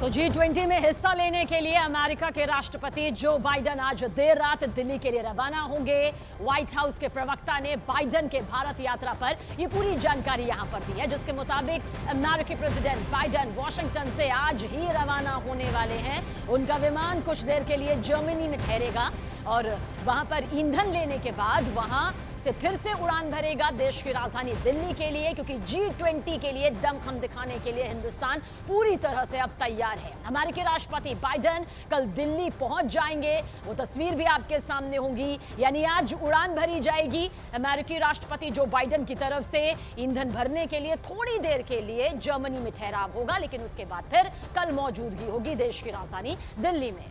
तो G20 में हिस्सा लेने के लिए अमेरिका के राष्ट्रपति जो बाइडेन आज देर रात दिल्ली के लिए रवाना होंगे। व्हाइट हाउस के प्रवक्ता ने बाइडेन के भारत यात्रा पर ये पूरी जानकारी यहां पर दी है, जिसके मुताबिक अमेरिकी प्रेसिडेंट बाइडेन वॉशिंगटन से आज ही रवाना होने वाले हैं। उनका विमान कुछ देर के लिए जर्मनी में ठहरेगा और वहां पर ईंधन लेने के बाद वहां से फिर से उड़ान भरेगा देश की राजधानी दिल्ली के लिए, क्योंकि G20 के लिए दमखम दिखाने के लिए हिंदुस्तान पूरी तरह से अब तैयार है। अमेरिकी राष्ट्रपति बाइडेन कल दिल्ली पहुंच जाएंगे, वो तस्वीर भी आपके सामने होगी। यानी आज उड़ान भरी जाएगी अमेरिकी राष्ट्रपति जो बाइडेन की तरफ से ईंधन भरने के लिए थोड़ी देर के लिए जर्मनी में ठहराव होगा, लेकिन उसके बाद फिर कल मौजूदगी होगी देश की राजधानी दिल्ली में।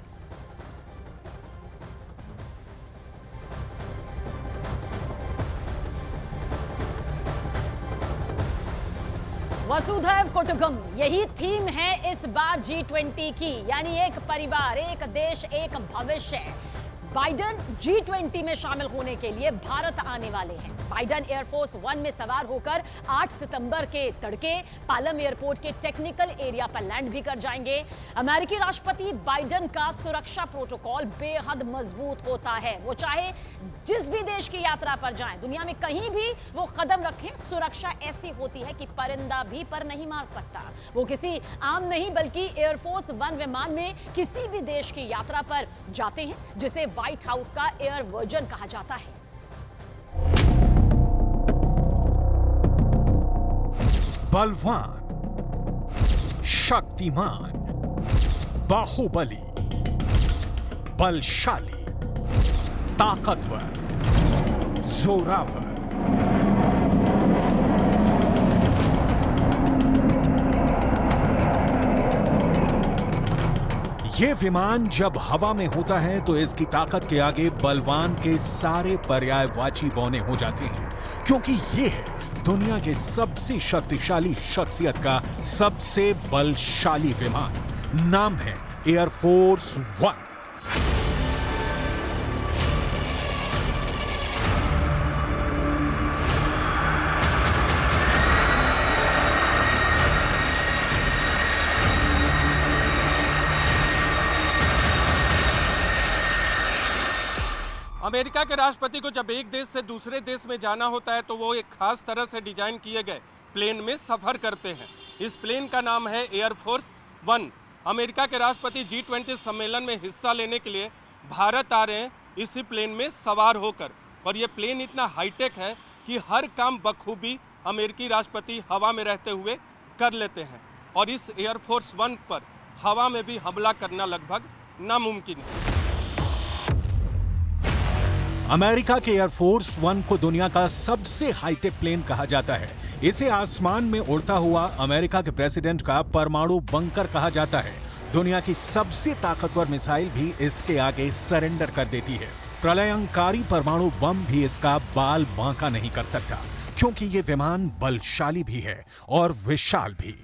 वसुधैव कुटुंबकम, यही थीम है इस बार G20 की, यानी एक परिवार, एक देश, एक भविष्य। बाइडेन G20 में शामिल होने के लिए भारत आने वाले हैं। बाइडेन एयरफोर्स 1 में सवार होकर 8 सितंबर के तड़के पालम एयरपोर्ट के टेक्निकल एरिया पर लैंड भी कर जाएंगे। अमेरिकी राष्ट्रपति बाइडेन का सुरक्षा प्रोटोकॉल बेहद मजबूत होता है। वो चाहे जिस भी देश की यात्रा पर जाएं, दुनिया में कहीं भी वो कदम रखें, सुरक्षा ऐसी होती है कि परिंदा भी पर नहीं मार सकता। वो किसी आम नहीं बल्कि एयरफोर्स 1 विमान में किसी भी देश की यात्रा पर जाते हैं, जिसे व्हाइट हाउस का एयर वर्जन कहा जाता है। बलवान, शक्तिमान, बाहुबली, बलशाली, ताकतवर, जोरावर। ये विमान जब हवा में होता है तो इसकी ताकत के आगे बलवान के सारे पर्यायवाची बौने हो जाते हैं, क्योंकि ये है दुनिया के सबसे शक्तिशाली शख्सियत का सबसे बलशाली विमान। नाम है एयरफोर्स 1। अमेरिका के राष्ट्रपति को जब एक देश से दूसरे देश में जाना होता है तो वो एक खास तरह से डिजाइन किए गए प्लेन में सफर करते हैं। इस प्लेन का नाम है एयरफोर्स 1। अमेरिका के राष्ट्रपति G20 सम्मेलन में हिस्सा लेने के लिए भारत आ रहे हैं इसी प्लेन में सवार होकर, और ये प्लेन इतना हाईटेक है कि हर काम बखूबी अमेरिकी राष्ट्रपति हवा में रहते हुए कर लेते हैं, और इस एयरफोर्स 1 पर हवा में भी हमला करना लगभग नामुमकिन है। अमेरिका के एयरफोर्स 1 को दुनिया का सबसे हाईटेक प्लेन कहा जाता है। इसे आसमान में उड़ता हुआ अमेरिका के प्रेसिडेंट का परमाणु बंकर कहा जाता है। दुनिया की सबसे ताकतवर मिसाइल भी इसके आगे सरेंडर कर देती है। प्रलयंकारी परमाणु बम भी इसका बाल बांका नहीं कर सकता, क्योंकि ये विमान बलशाली भी है और विशाल भी।